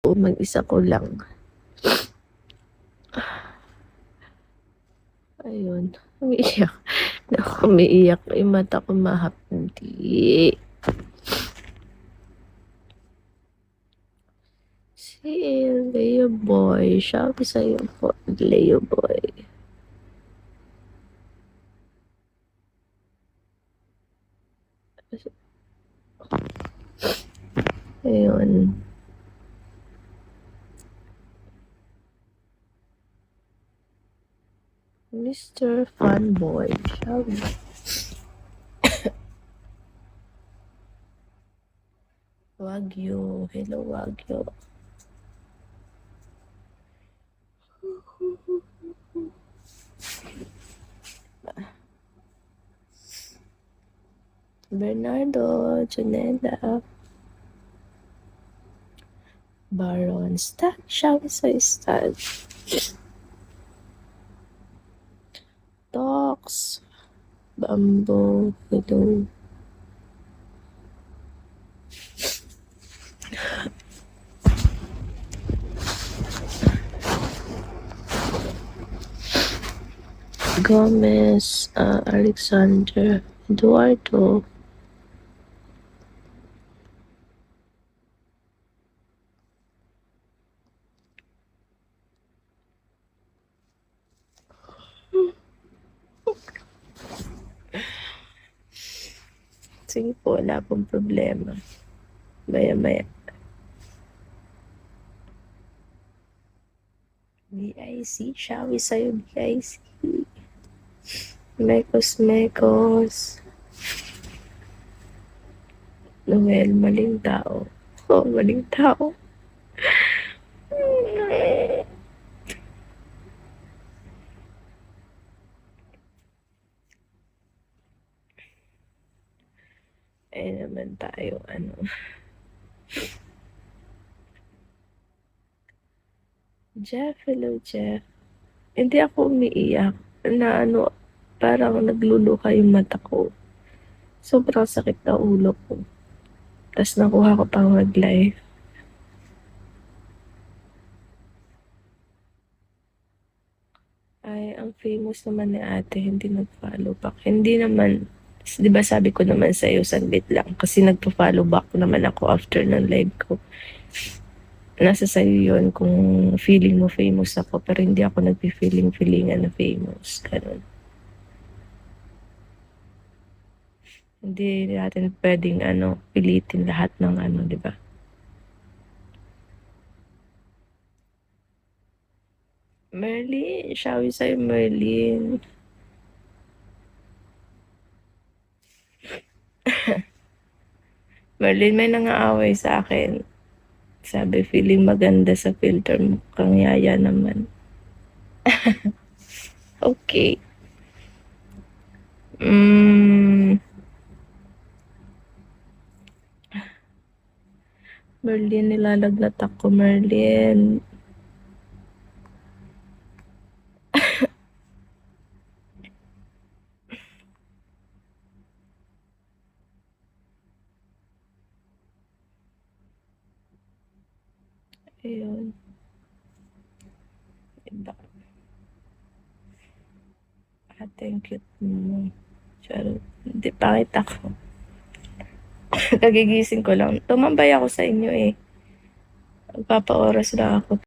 Mag-isa ko lang. Ayun, umiiyak. Naku, umiiyak yung mata ko mahapdi. Si Leo Boy. Sabi sa'yo po, Leo Boy. Ayun. Mr. Funboy. Sabi. Wagyu. Hello, Wagyu. Bernardo. Janela. Baron. Stat. Sabi sa'yo, Stat. Talks. Bamboo. Hello. Gomez, Alexander, Eduardo. Sige po, wala pong problema. Maya-maya. BIC, shall we sa'yo, BIC? Mekos. Noel, maling tao. Oh, maling tao. Eh naman tayo, Jeff, hello, Jeff. Hindi ako umiiyak. Parang nagluluha yung mata ko. Sobrang sakit na ulo ko. Tapos nakuha ko pang mag-live. Ay, ang famous naman ni ate, hindi nag-follow back. Hindi naman, di ba sabi ko naman sa'yo, saglit lang. Kasi nagpo-follow back naman ako after ng live ko. Nasa sa'yo yun kung feeling mo famous ako, pero hindi ako nagpi-feelingan na famous. Ganun. Hindi natin pwedeng pilitin lahat ng di ba? Merlin, shall we say Merlin? Merlin, may nangaaway sa akin. Sabi, feeling maganda sa filter mo. Kang yaya naman. Okay. Merlin, nilalagnat ako, Merlin. Ayun. Diba? Thank you. Charot. Hindi, pangit ako. Kagigising ko lang. Tumambay ako sa inyo eh. Magpapa-oras na ako.